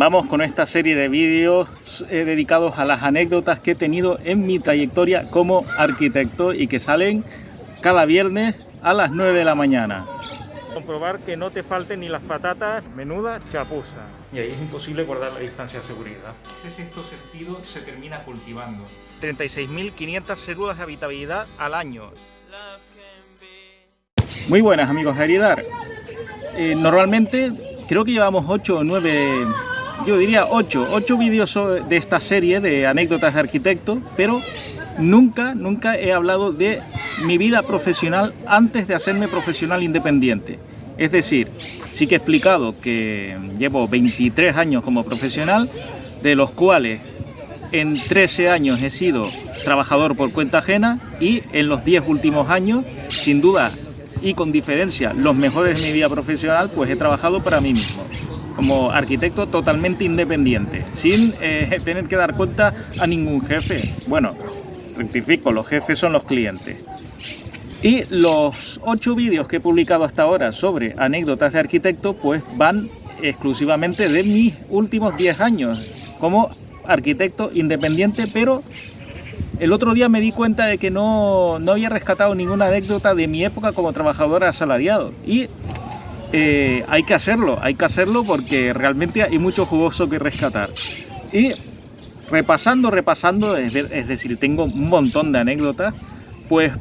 Vamos con esta serie de vídeos dedicados a las anécdotas que he tenido en mi trayectoria como arquitecto y que salen cada viernes a las 9 de la mañana. Comprobar que no te falten ni las patatas, menuda chapuza. Y ahí es imposible guardar la distancia de seguridad. Ese sexto sentido se termina cultivando. 36.500 células de habitabilidad al año. Muy buenas amigos de Aridar. Normalmente creo que llevamos 8 o 9, yo diría 8 vídeos de esta serie de anécdotas de arquitecto, pero nunca he hablado de mi vida profesional antes de hacerme profesional independiente. Es decir, sí que he explicado que llevo 23 años como profesional, de los cuales en 13 años he sido trabajador por cuenta ajena y en los 10 últimos años, sin duda y con diferencia, los mejores de mi vida profesional, pues he trabajado para mí mismo, como arquitecto totalmente independiente, sin tener que dar cuenta a ningún jefe. Bueno, rectifico, los jefes son los clientes. Y los 8 vídeos que he publicado hasta ahora sobre anécdotas de arquitecto, pues van exclusivamente de mis últimos 10 años como arquitecto independiente, pero el otro día me di cuenta de que no había rescatado ninguna anécdota de mi época como trabajador asalariado. Y hay que hacerlo porque realmente hay mucho jugoso que rescatar. Y repasando, es decir, tengo un montón de anécdotas, pues,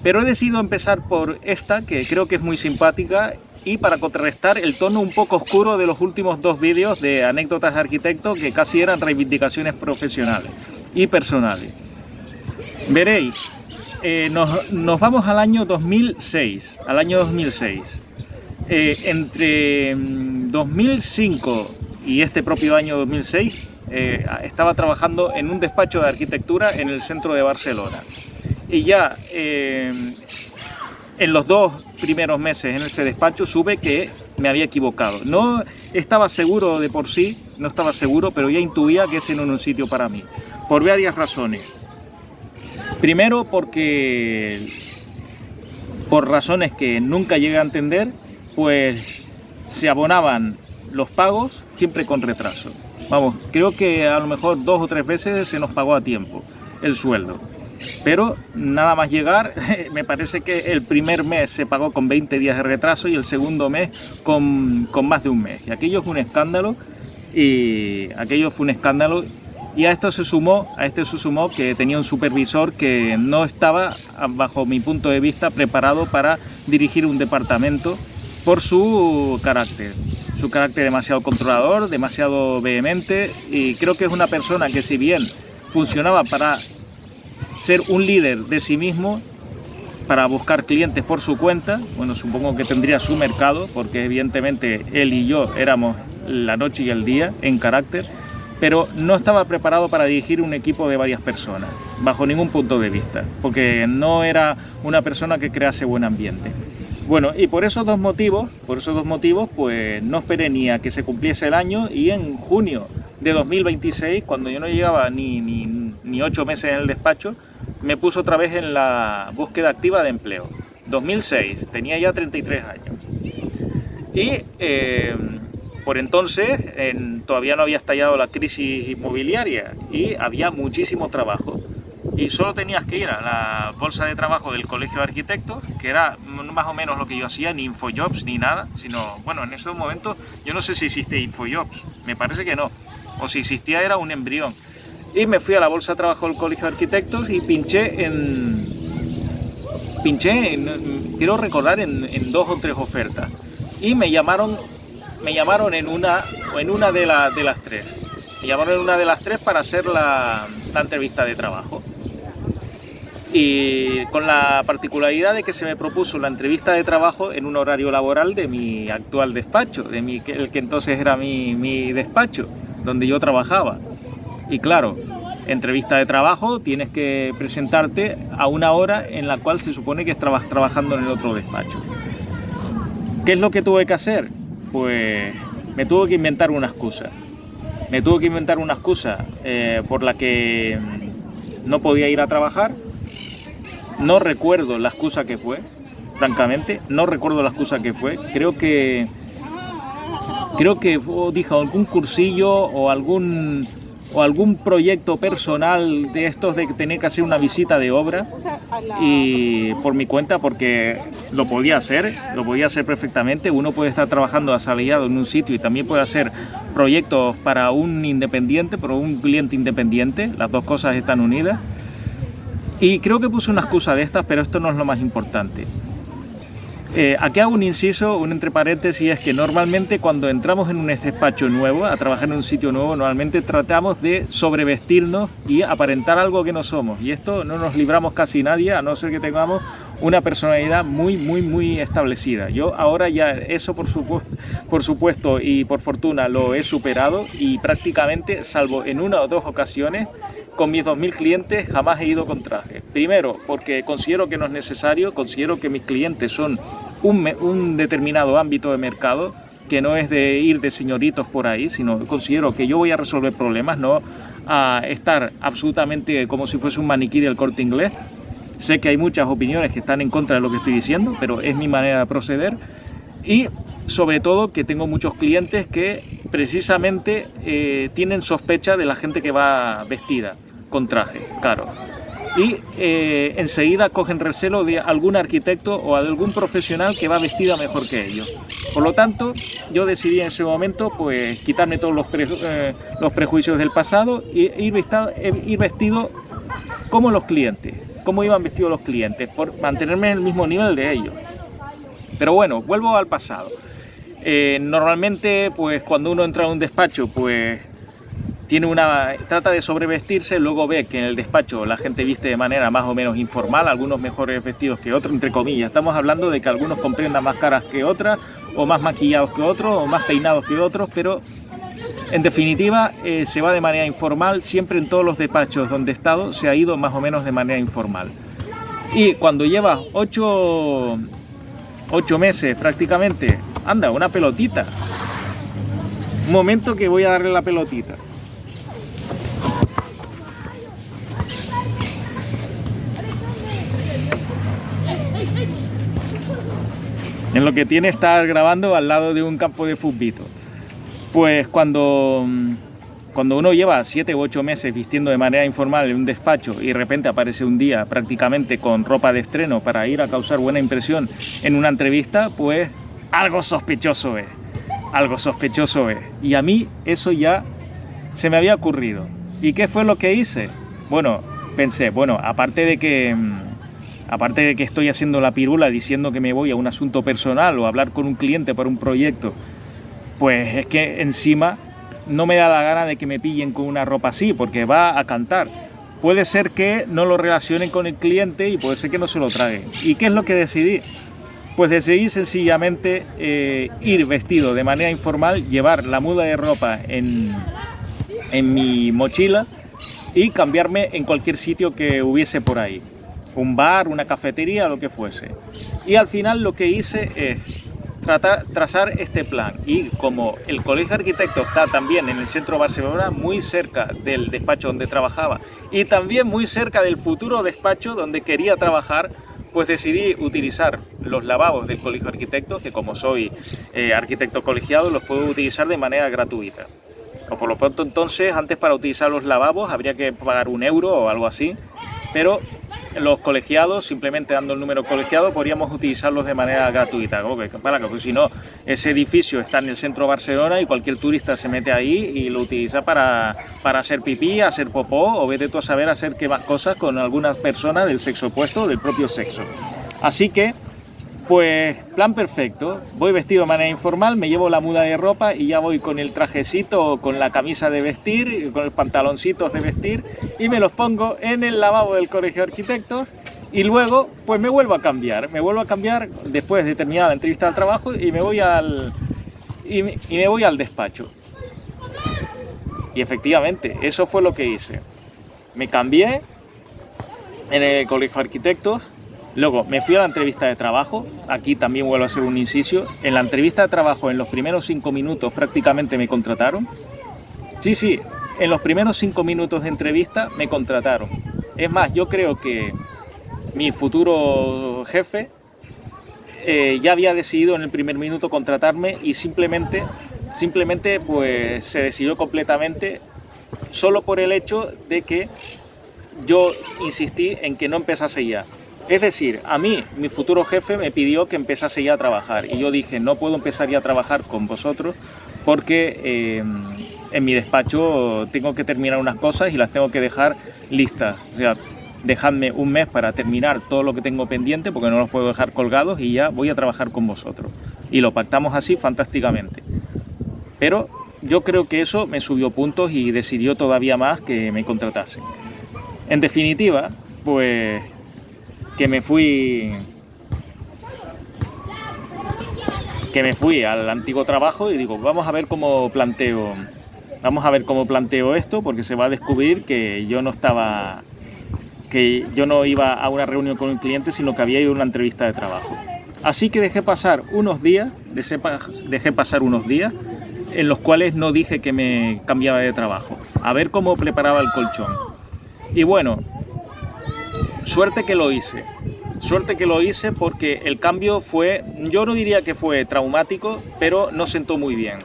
pero he decidido empezar por esta, que creo que es muy simpática, y para contrarrestar el tono un poco oscuro de los últimos 2 vídeos de anécdotas de arquitecto, que casi eran reivindicaciones profesionales y personales. Veréis, nos vamos al año 2006, entre 2005 y este propio año 2006, estaba trabajando en un despacho de arquitectura en el centro de Barcelona. Y ya en los 2 primeros meses en ese despacho supe que me había equivocado. No estaba seguro de por sí, pero ya intuía que ese no era un sitio para mí, por varias razones. Primero porque, por razones que nunca llegué a entender, pues se abonaban los pagos siempre con retraso. Vamos, creo que a lo mejor 2 o 3 veces se nos pagó a tiempo el sueldo. Pero nada más llegar, me parece que el primer mes se pagó con 20 días de retraso y el segundo mes con más de un mes. Y aquello fue un escándalo, y a esto se sumó que tenía un supervisor que no estaba, bajo mi punto de vista, preparado para dirigir un departamento por su carácter demasiado controlador, demasiado vehemente, y creo que es una persona que, si bien funcionaba para ser un líder de sí mismo, para buscar clientes por su cuenta, bueno, supongo que tendría su mercado, porque evidentemente él y yo éramos la noche y el día en carácter, pero no estaba preparado para dirigir un equipo de varias personas, bajo ningún punto de vista, porque no era una persona que crease buen ambiente. Bueno, y por esos dos motivos, pues no esperé ni a que se cumpliese el año, y en junio de 2026, cuando yo no llegaba ni 8 meses en el despacho, me puso otra vez en la búsqueda activa de empleo. 2006, tenía ya 33 años. Y por entonces todavía no había estallado la crisis inmobiliaria y había muchísimo trabajo. Y solo tenías que ir a la bolsa de trabajo del Colegio de Arquitectos, que era más o menos lo que yo hacía, ni Infojobs ni nada, sino, bueno, en esos momentos yo no sé si existe Infojobs, me parece que no, o si existía era un embrión. Y me fui a la bolsa de trabajo del Colegio de Arquitectos y pinché en quiero recordar, en 2 o 3 ofertas. Y me llamaron en una de las 3. Me llamaron en una de las 3 para hacer la entrevista de trabajo. Y con la particularidad de que se me propuso la entrevista de trabajo en un horario laboral de mi actual despacho, el que entonces era mi despacho, donde yo trabajaba. Y claro, entrevista de trabajo, tienes que presentarte a una hora en la cual se supone que estabas trabajando en el otro despacho. ¿Qué es lo que tuve que hacer? Pues me tuve que inventar una excusa. Por la que no podía ir a trabajar. No recuerdo la excusa que fue, francamente, creo que creo que dijo algún cursillo o algún proyecto personal de estos de tener que hacer una visita de obra y por mi cuenta, porque lo podía hacer perfectamente. Uno puede estar trabajando asalariado en un sitio y también puede hacer proyectos para un independiente, para un cliente independiente, las dos cosas están unidas. Y creo que puse una excusa de estas, pero esto no es lo más importante. Aquí hago un inciso, un entre paréntesis, es que normalmente cuando entramos en un despacho nuevo, a trabajar en un sitio nuevo, normalmente tratamos de sobrevestirnos y aparentar algo que no somos. Y esto no nos libramos casi nadie, a no ser que tengamos una personalidad muy establecida. Yo ahora ya eso por supuesto y por fortuna lo he superado y prácticamente, salvo en una o dos ocasiones, con mis 2.000 clientes jamás he ido con traje. Primero, porque considero que no es necesario, considero que mis clientes son un determinado ámbito de mercado, que no es de ir de señoritos por ahí, sino considero que yo voy a resolver problemas, no a estar absolutamente como si fuese un maniquí del Corte Inglés. Sé que hay muchas opiniones que están en contra de lo que estoy diciendo, pero es mi manera de proceder. Y sobre todo que tengo muchos clientes que precisamente tienen sospecha de la gente que va vestida con traje, claro. Y enseguida cogen recelo de algún arquitecto o de algún profesional que va vestido mejor que ellos. Por lo tanto, yo decidí en ese momento pues quitarme todos los prejuicios del pasado e ir vestido como los clientes, como iban vestidos los clientes, por mantenerme en el mismo nivel de ellos. Pero bueno, vuelvo al pasado. Normalmente, pues cuando uno entra en un despacho, pues trata de sobrevestirse, luego ve que en el despacho la gente viste de manera más o menos informal, algunos mejores vestidos que otros, entre comillas. Estamos hablando de que algunos comprendan más caras que otras, o más maquillados que otros, o más peinados que otros, pero en definitiva se va de manera informal. Siempre en todos los despachos donde he estado se ha ido más o menos de manera informal. Y cuando llevas 8 meses prácticamente, anda, una pelotita. Un momento que voy a darle la pelotita. En lo que tiene estar grabando al lado de un campo de fútbol. Pues cuando uno lleva 7 u 8 meses vistiendo de manera informal en un despacho y de repente aparece un día prácticamente con ropa de estreno para ir a causar buena impresión en una entrevista, pues algo sospechoso es. Y a mí eso ya se me había ocurrido. ¿Y qué fue lo que hice? Bueno, pensé, aparte de que estoy haciendo la pirula diciendo que me voy a un asunto personal o a hablar con un cliente para un proyecto, pues es que encima no me da la gana de que me pillen con una ropa así, porque va a cantar. Puede ser que no lo relacionen con el cliente y puede ser que no se lo traguen. ¿Y qué es lo que decidí? Pues decidí sencillamente ir vestido de manera informal, llevar la muda de ropa en mi mochila y cambiarme en cualquier sitio que hubiese por ahí. Un bar, una cafetería, lo que fuese. Y al final lo que hice es trazar este plan. Y como el Colegio de Arquitectos está también en el centro de Barcelona, muy cerca del despacho donde trabajaba y también muy cerca del futuro despacho donde quería trabajar, pues decidí utilizar los lavabos del Colegio de Arquitectos, que como soy arquitecto colegiado los puedo utilizar de manera gratuita. O por lo pronto entonces, antes para utilizar los lavabos habría que pagar 1 euro o algo así, pero los colegiados, simplemente dando el número colegiado, podríamos utilizarlos de manera gratuita. Porque si no, ese edificio está en el centro de Barcelona y cualquier turista se mete ahí y lo utiliza para hacer pipí, hacer popó o vete tú a saber hacer qué más cosas con algunas personas del sexo opuesto o del propio sexo. Así que, pues, plan perfecto. Voy vestido de manera informal, me llevo la muda de ropa y ya voy con el trajecito, con la camisa de vestir, con los pantaloncitos de vestir y me los pongo en el lavabo del Colegio de Arquitectos y luego pues me vuelvo a cambiar después de terminar la entrevista de trabajo y me voy al despacho. Y efectivamente, eso fue lo que hice. Me cambié en el Colegio de Arquitectos. Luego me fui a la entrevista de trabajo, aquí también vuelvo a hacer un inciso. En la entrevista de trabajo, en los primeros 5 minutos prácticamente me contrataron. Sí, en los primeros 5 minutos de entrevista me contrataron. Es más, yo creo que mi futuro jefe ya había decidido en el primer minuto contratarme y simplemente simplemente pues se decidió completamente solo por el hecho de que yo insistí en que no empezase ya. Es decir, a mí, mi futuro jefe me pidió que empezase ya a trabajar y yo dije, no puedo empezar ya a trabajar con vosotros porque en mi despacho tengo que terminar unas cosas y las tengo que dejar listas. O sea, dejadme un mes para terminar todo lo que tengo pendiente porque no los puedo dejar colgados y ya voy a trabajar con vosotros. Y lo pactamos así fantásticamente. Pero yo creo que eso me subió puntos y decidió todavía más que me contratasen. En definitiva, pues que me fui al antiguo trabajo y digo, vamos a ver cómo planteo esto, porque se va a descubrir que yo no iba a una reunión con un cliente, sino que había ido a una entrevista de trabajo. Así que dejé pasar unos días en los cuales no dije que me cambiaba de trabajo, a ver cómo preparaba el colchón. Y bueno, suerte que lo hice porque el cambio fue, yo no diría que fue traumático, pero no sentó muy bien.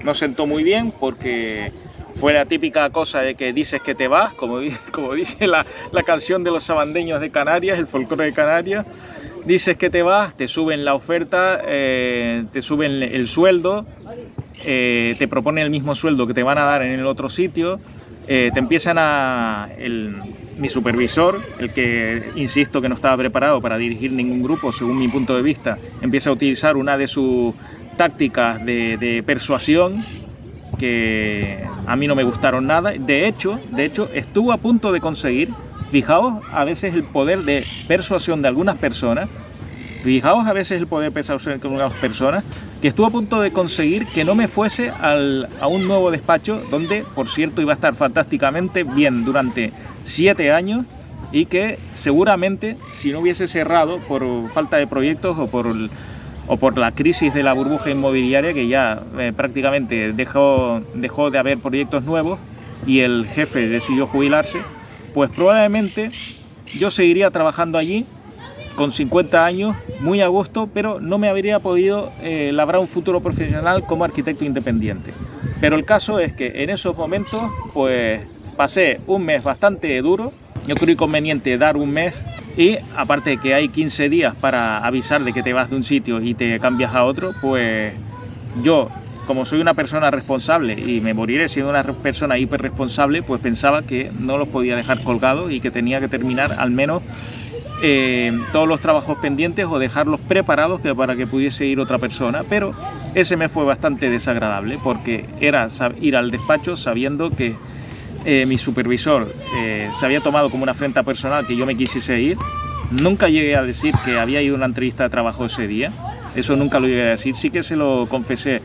No sentó muy bien porque fue la típica cosa de que dices que te vas, como dice la canción de los sabandeños de Canarias, el folclore de Canarias. Dices que te vas, te suben la oferta, te suben el sueldo, te proponen el mismo sueldo que te van a dar en el otro sitio, te empiezan mi supervisor, el que insisto que no estaba preparado para dirigir ningún grupo, según mi punto de vista, empieza a utilizar una de sus tácticas de persuasión que a mí no me gustaron nada. De hecho, estuvo a punto de conseguir, fijaos a veces el poder de persuasión de algunas personas, que estuvo a punto de conseguir que no me fuese a un nuevo despacho donde, por cierto, iba a estar fantásticamente bien durante 7 años y que seguramente, si no hubiese cerrado por falta de proyectos o por la crisis de la burbuja inmobiliaria, que ya prácticamente dejó de haber proyectos nuevos y el jefe decidió jubilarse, pues probablemente yo seguiría trabajando allí con 50 años, muy a gusto, pero no me habría podido labrar un futuro profesional como arquitecto independiente. Pero el caso es que en esos momentos pues pasé un mes bastante duro. Yo creo conveniente dar un mes y aparte de que hay 15 días para avisar de que te vas de un sitio y te cambias a otro, pues yo, como soy una persona responsable y me moriré siendo una persona hiperresponsable, pues pensaba que no los podía dejar colgados y que tenía que terminar al menos todos los trabajos pendientes o dejarlos preparados para que pudiese ir otra persona. Pero ese me fue bastante desagradable porque era ir al despacho sabiendo que mi supervisor se había tomado como una afrenta personal que yo me quisiese ir. Nunca llegué a decir que había ido a una entrevista de trabajo ese día, eso nunca lo llegué a decir. Sí que se lo confesé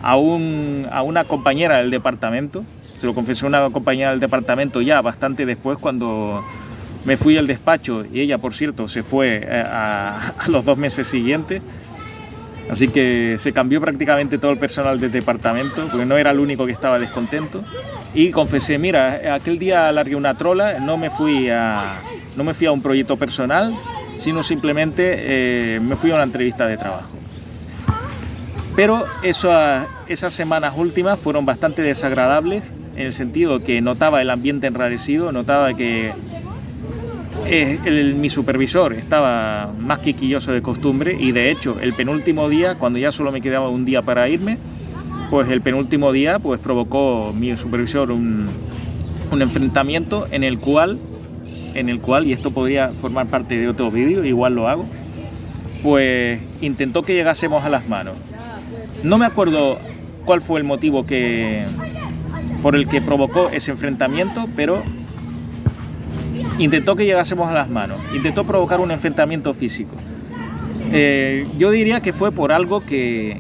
a una compañera del departamento, ya bastante después, cuando me fui al despacho, y ella, por cierto, se fue a los 2 meses siguientes. Así que se cambió prácticamente todo el personal del departamento, porque no era el único que estaba descontento. Y confesé, mira, aquel día largué una trola, no me fui a un proyecto personal, sino simplemente me fui a una entrevista de trabajo. Pero esas semanas últimas fueron bastante desagradables, en el sentido que notaba el ambiente enrarecido, notaba que mi supervisor estaba más quisquilloso de costumbre, y de hecho el penúltimo día, cuando ya solo me quedaba un día para irme, pues el penúltimo día pues provocó mi supervisor un enfrentamiento en el cual, y esto podría formar parte de otro vídeo, igual lo hago, pues intentó que llegásemos a las manos. No me acuerdo cuál fue el motivo por el que provocó ese enfrentamiento, pero intentó que llegásemos a las manos, intentó provocar un enfrentamiento físico. Yo diría que fue por algo que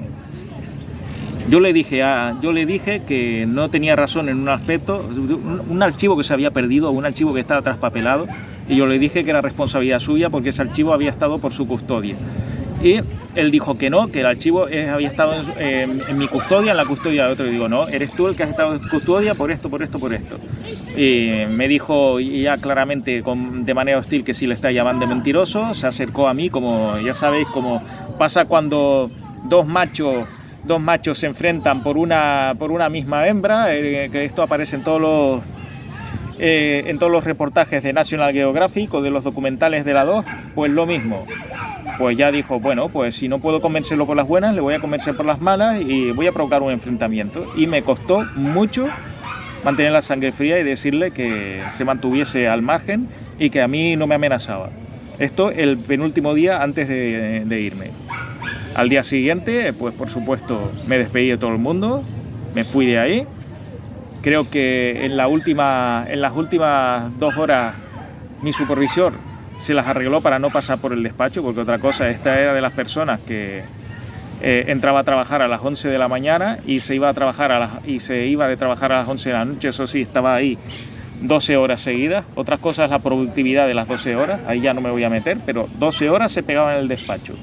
yo le dije que no tenía razón en un aspecto, un archivo que se había perdido, un archivo que estaba traspapelado, y yo le dije que era responsabilidad suya porque ese archivo había estado por su custodia. Y él dijo que no, que el archivo había estado en mi custodia, en la custodia de otro. Y digo, no, eres tú el que has estado en custodia por esto. Y me dijo ya claramente, de manera hostil, que sí le está llamando mentiroso. Se acercó a mí, como ya sabéis, como pasa cuando dos machos dos machos se enfrentan por una misma hembra, que esto aparece en todos los reportajes de National Geographic o de los documentales de la 2, pues lo mismo. Pues ya dijo, bueno, pues si no puedo convencerlo por las buenas, le voy a convencer por las malas y voy a provocar un enfrentamiento. Y me costó mucho mantener la sangre fría y decirle que se mantuviese al margen y que a mí no me amenazaba. Esto el penúltimo día antes de irme. Al día siguiente, pues por supuesto, me despedí de todo el mundo, me fui de ahí. Creo que en las últimas 2 horas mi supervisor se las arregló para no pasar por el despacho, porque otra cosa, esta era de las personas que entraba a trabajar a las 11 de la mañana y se iba de trabajar a las 11 de la noche. Eso sí, estaba ahí 12 horas seguidas. Otra cosa es la productividad de las 12 horas, ahí ya no me voy a meter, pero 12 horas se pegaba en el despacho.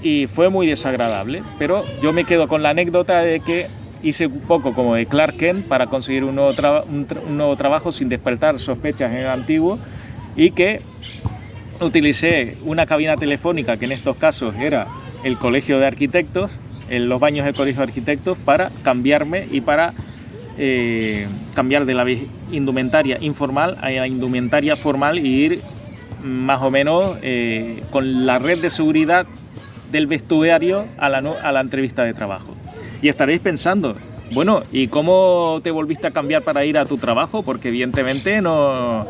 Y fue muy desagradable, pero yo me quedo con la anécdota de que hice un poco como de Clark Kent para conseguir un nuevo trabajo sin despertar sospechas en el antiguo, y que utilicé una cabina telefónica, que en estos casos era el Colegio de Arquitectos, en los baños del Colegio de Arquitectos, para cambiarme y para cambiar de la indumentaria informal a la indumentaria formal y ir más o menos con la red de seguridad del vestuario a la entrevista de trabajo. Y estaréis pensando, bueno, ¿y cómo te volviste a cambiar para ir a tu trabajo? Porque evidentemente no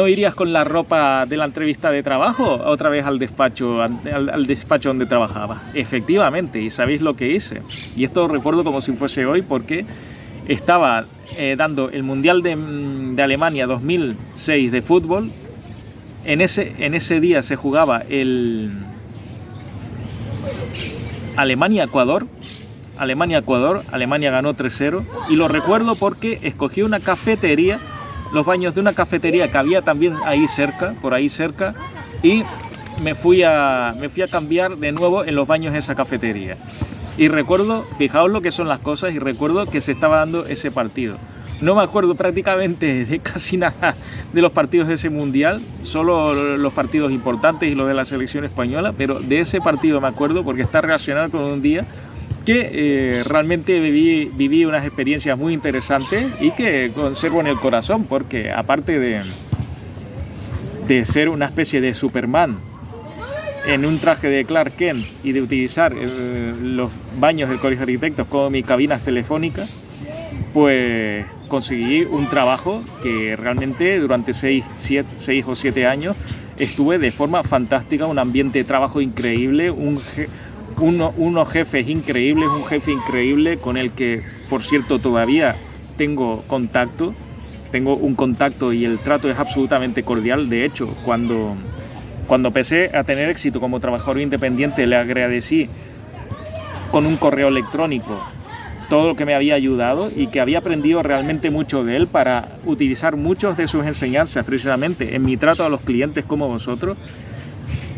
irías con la ropa de la entrevista de trabajo otra vez al despacho donde trabajaba. Efectivamente, y sabéis lo que hice. Y esto lo recuerdo como si fuese hoy, porque estaba dando el Mundial de Alemania 2006 de fútbol. En ese día se jugaba el Alemania-Ecuador. Alemania ganó 3-0, y lo recuerdo porque escogí una cafetería, los baños de una cafetería que había también por ahí cerca, y me fui a cambiar de nuevo en los baños de esa cafetería. Y recuerdo, fijaos lo que son las cosas, y recuerdo que se estaba dando ese partido. No me acuerdo prácticamente de casi nada de los partidos de ese mundial, solo los partidos importantes y los de la selección española, pero de ese partido me acuerdo porque está relacionado con un día que realmente viví unas experiencias muy interesantes y que conservo en el corazón, porque aparte de ser una especie de Superman en un traje de Clark Kent y de utilizar los baños del Colegio de Arquitectos como mis cabinas telefónicas, pues conseguí un trabajo que realmente durante 6 o 7 años estuve de forma fantástica, un ambiente de trabajo increíble, unos jefes increíbles, un jefe increíble con el que, por cierto, todavía tengo un contacto y el trato es absolutamente cordial. De hecho, cuando empecé a tener éxito como trabajador independiente, le agradecí con un correo electrónico todo lo que me había ayudado y que había aprendido realmente mucho de él para utilizar muchas de sus enseñanzas precisamente en mi trato a los clientes como vosotros.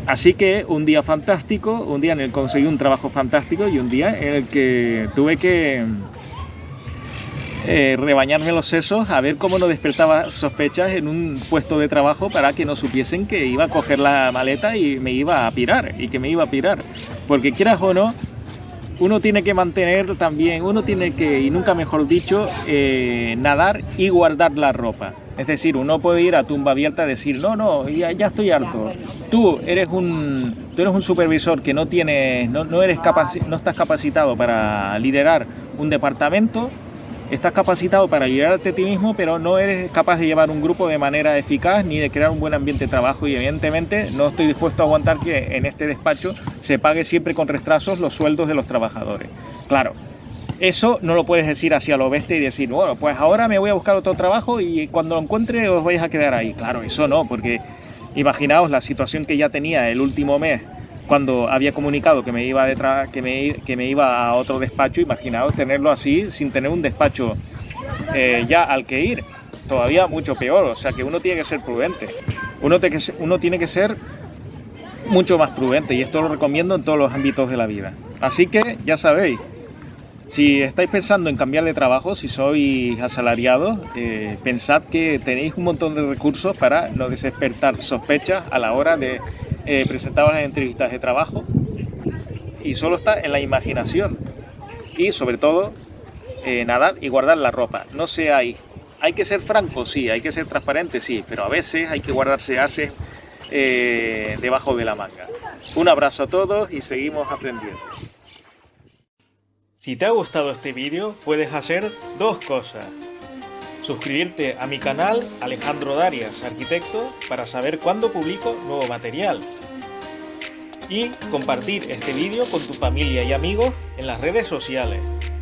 Así que un día fantástico, un día en el que conseguí un trabajo fantástico y un día en el que tuve que rebañarme los sesos a ver cómo no despertaba sospechas en un puesto de trabajo para que no supiesen que iba a coger la maleta y me iba a pirar, porque quieras o no, uno tiene que mantener también, y nunca mejor dicho, nadar y guardar la ropa. Es decir, uno puede ir a tumba abierta a decir, no, ya estoy harto. Tú eres un supervisor que no estás capacitado para liderar un departamento, estás capacitado para liderarte a ti mismo, pero no eres capaz de llevar un grupo de manera eficaz ni de crear un buen ambiente de trabajo, y evidentemente no estoy dispuesto a aguantar que en este despacho se pague siempre con retrasos los sueldos de los trabajadores. Claro, eso no lo puedes decir así a lo bestia y decir, bueno, pues ahora me voy a buscar otro trabajo y cuando lo encuentre os vais a quedar ahí. Claro, eso no, porque imaginaos la situación que ya tenía el último mes cuando había comunicado que me iba a otro despacho. Imaginaos tenerlo así sin tener un despacho ya al que ir, todavía mucho peor. O sea que uno tiene que ser prudente, uno tiene que ser mucho más prudente, y esto lo recomiendo en todos los ámbitos de la vida. Así que ya sabéis, si estáis pensando en cambiar de trabajo, si sois asalariados, pensad que tenéis un montón de recursos para no despertar sospechas a la hora de presentaros en entrevistas de trabajo, y solo está en la imaginación. Y sobre todo, nadar y guardar la ropa. No seáis... Hay que ser franco, sí, hay que ser transparente, sí, pero a veces hay que guardarse ases debajo de la manga. Un abrazo a todos y seguimos aprendiendo. Si te ha gustado este vídeo, puedes hacer dos cosas. Suscribirte a mi canal Alejandro Darias, arquitecto, para saber cuándo publico nuevo material. Y compartir este vídeo con tu familia y amigos en las redes sociales.